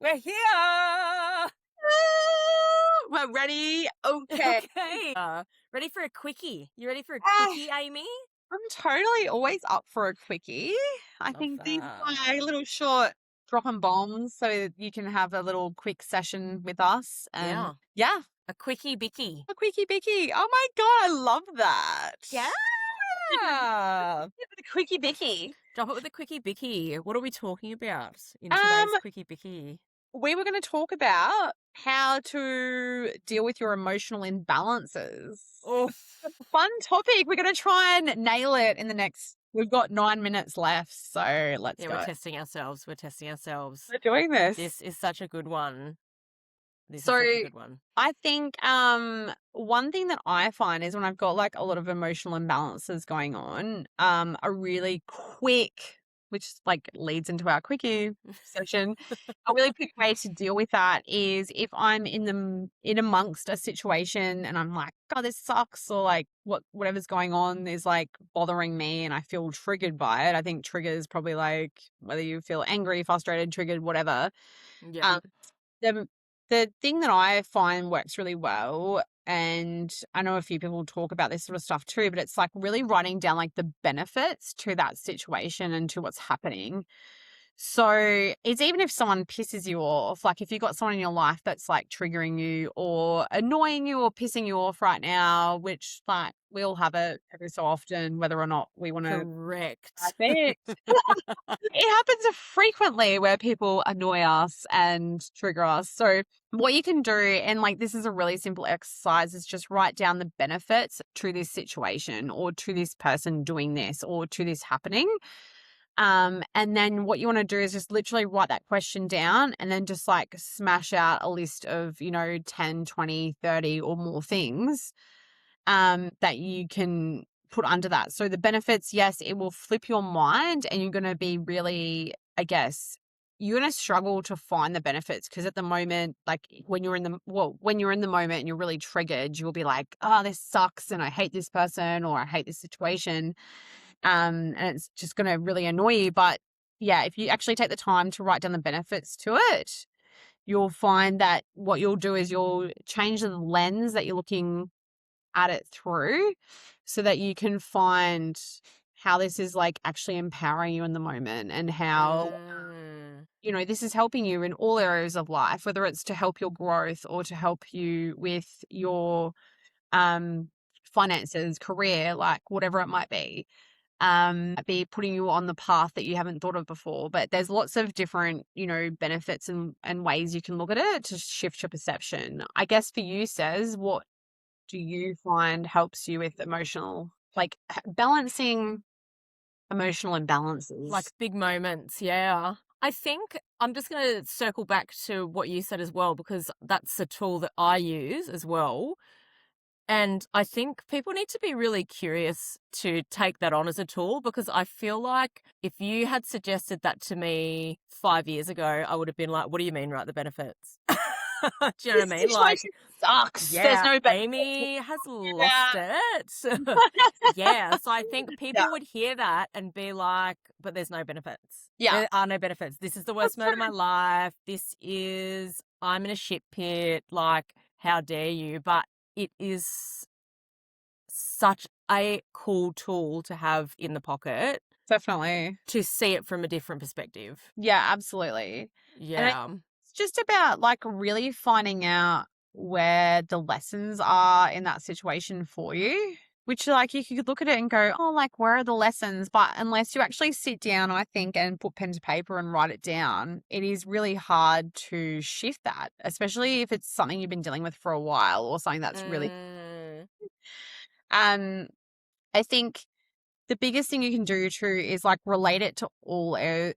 We're here. We're ready. Okay. Okay. Ready for a quickie? You ready for a Ah, quickie, Amy? I'm totally always up for a quickie. I Love think these are that. my little short dropping bombs so that you can have a little quick session with us. And Yeah. yeah, A quickie bicky. a quickie bicky. Oh my God, I love that. Yeah. The quickie bicky. Drop it with a quickie bicky. What are we talking about in Um, today's quickie bicky? we were going to talk about how to deal with your emotional imbalances. Oh, Fun topic. We're going to try and nail it in the next. We've got 9 minutes left, so let's yeah, we're go. testing ourselves. We're testing ourselves. We're doing this. This is such a good one. This is So such a good one. I think one thing that I find is when I've got like a lot of emotional imbalances going on, a really quick, which like leads into our quickie session, a really quick way to deal with that is if I'm in amongst a situation and I'm like, God, this sucks, or like whatever's going on is like bothering me and I feel triggered by it. I think trigger is probably like whether you feel angry, frustrated, triggered, whatever. Yeah. Um, the the thing that I find works really well, and I know a few people talk about this sort of stuff too, but it's like really writing down like the benefits to that situation and to what's happening. So it's even if someone pisses you off, like if you've got someone in your life that's like triggering you or annoying you or pissing you off right now, which like we all have it every so often, whether or not we want to Correct. it. It happens frequently where people annoy us and trigger us. So what you can do, and like this is a really simple exercise, is just write down the benefits to this situation or to this person doing this or to this happening. And then what you want to do is just literally write that question down and then just like smash out a list of, 10, 20, 30 or more things that you can put under that. So the benefits, yes, it will flip your mind and you're going to be really, I guess, you're going to struggle to find the benefits because at the moment, like when you're in the moment and you're really triggered, you'll be like, oh, this sucks and I hate this person or I hate this situation. And it's just going to really annoy you. But yeah, if you actually take the time to write down the benefits to it, you'll find that what you'll do is you'll change the lens that you're looking at it through so that you can find how this is like actually empowering you in the moment and how Mm. this is helping you in all areas of life, whether it's to help your growth or to help you with your um finances, career, like whatever it might be putting you on the path that you haven't thought of before. But there's lots of different benefits and ways you can look at it to shift your perception. I guess for you, says, what do you find helps you with emotional, like balancing emotional Like imbalances? big moments, yeah. I think I'm just going to circle back to what you said as well, because that's a tool that I use as well. And I think people need to be really curious to take that on as a tool, because I feel like if you had suggested that to me 5 years ago, I would have been like, what do you mean, right? The benefits? Do you know This what I mean? Like, situation sucks. There's yeah, no benefits. Amy has lost Yeah. it. Yeah. So I think Yeah. people would hear that and be like, but there's no benefits. Yeah. There are no benefits. This is the That's worst moment of my true. life. I'm in a shit pit. Like, how dare you? But it is such a cool tool to have in the pocket Definitely. to see it from a different perspective. Yeah, absolutely. And Yeah. it's just about like really finding out where the lessons are in that situation for you. Which, like, you could look at it and go, oh, like, where are the lessons? But unless you actually sit down, I think, and put pen to paper and write it down, it is really hard to shift that, especially if it's something you've been dealing with for a while or something that's really. Mm, Um, I think the biggest thing you can do too is like relate it to all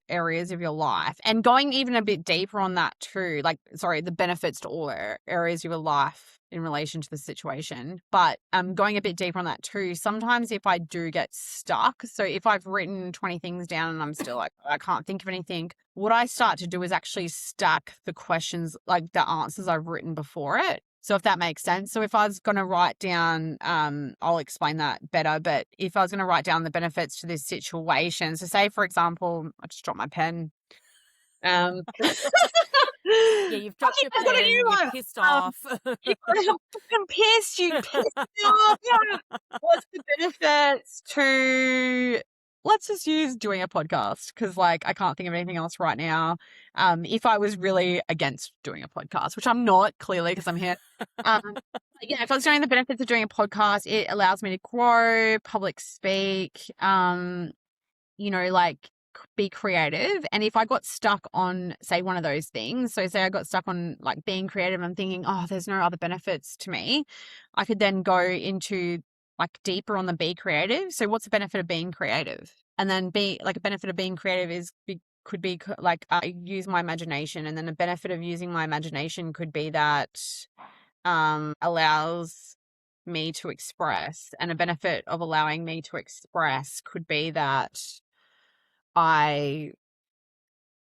areas of your life and going even a bit deeper on that too. Like, sorry, the benefits to all areas of your life in relation to the situation. But going a bit deeper on that too, sometimes if I do get stuck, so if I've written 20 things down and I'm still like, I can't think of anything, what I start to do is actually stack the questions, like the answers I've written before it. So if that makes sense. So if I was going to write down, I'll explain that better. But if I was going to write down the benefits to this situation, so say, for example, I just dropped my pen. Um, Yeah, you've I dropped think your I got a pen, new you're one. pissed Um, off. I'm fucking pissed. You pissed me off. Yeah. What's the benefits to? Let's just use doing a podcast because, like, I can't think of anything else right now. If I was really against doing a podcast, which I'm not, clearly, because I'm here. Yeah, if I was doing the benefits of doing a podcast, it allows me to grow, public speak, like be creative. And if I got stuck on, say, one of those things, so say I got stuck on like being creative, I'm thinking, oh, there's no other benefits to me. I could then go into like deeper on the be creative. So what's the benefit of being creative? And then be like a benefit of being creative could be like I use my imagination, and then a benefit of using my imagination could be that allows me to express, and a benefit of allowing me to express could be that I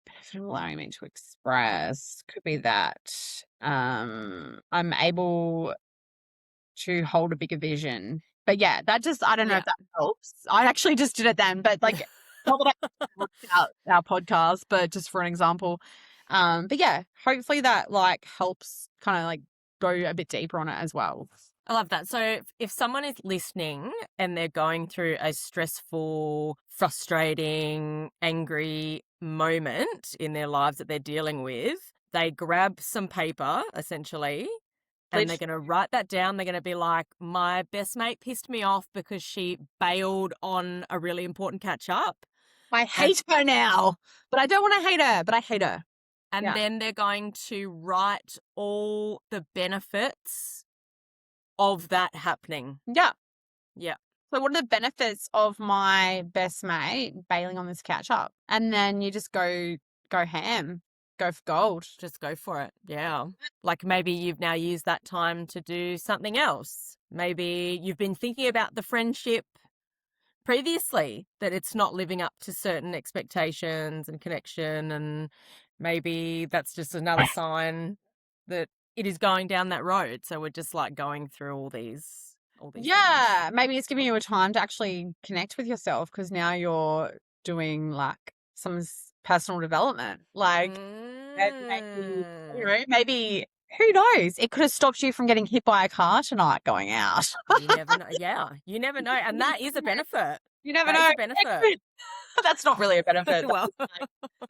benefit of allowing me to express could be that I'm able to hold a bigger vision. But yeah, that just I don't know Yeah. if that helps. I actually just did it then, but like not that I worked out our podcast, but just for an example. But yeah, hopefully that like helps kind of like go a bit deeper on it as well. I love that. So if someone is listening and they're going through a stressful, frustrating, angry moment in their lives that they're dealing with, they grab some paper, essentially, and they're Literally, going to write that down. They're going to be like, my best mate pissed me off because she bailed on a really important catch up. I And, hate her now, but I don't want to hate her, but I hate her. and Yeah. then they're going to write all the benefits of that happening. Yeah. Yeah. So what are the benefits of my best mate bailing on this catch up? And then you just go ham, go for gold. Just go for it. Yeah. Like maybe you've now used that time to do something else. Maybe you've been thinking about the friendship previously, that it's not living up to certain expectations and connection. And maybe that's just another sign that it is going down that road. So we're just like going through all these things. Yeah, maybe it's giving you a time to actually connect with yourself because now you're doing like some personal development. Like, and maybe, Mm. maybe who knows? It could have stopped you from getting hit by a car tonight going out. You never know. Yeah, you never know. And that is a benefit. You never That is know. a benefit. That's not really a benefit. Well, That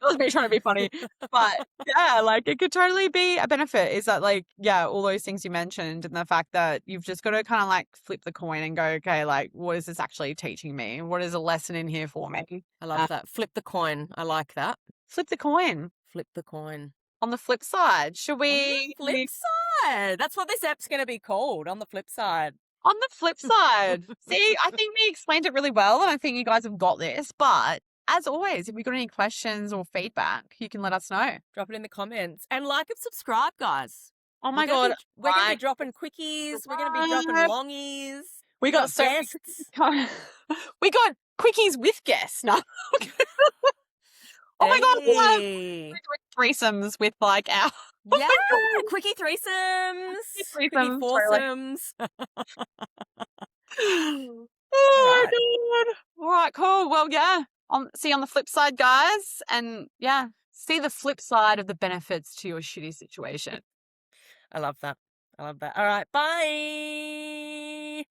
was me trying to be funny. But yeah, like it could totally be a benefit. Is that like, yeah, all those things you mentioned and the fact that you've just got to kind of like flip the coin and go, okay, like what is this actually teaching me? What is a lesson in here for me? I love that. Flip the coin. I like that. Flip the coin. Flip the coin. On the flip side, should On the we flip side. That's what this app's going to be called. On the flip side. on the flip side? See, I think we explained it really well and I think you guys have got this. But as always, if you've got any questions or feedback, you can let us know. Drop it in the comments. And like and subscribe, guys. Oh my God. We're going to be dropping quickies. We're going to be dropping longies. We got so guests. we got quickies with guests. No. Oh my God, we have Hey. threesomes with like our Yeah, quickie threesomes. Quickie threesomes. foursomes. Oh All my right. God. All right, cool. Well, yeah. See you on the flip side, guys. And yeah, see the flip side of the benefits to your shitty situation. I love that. I love that. All right. Bye.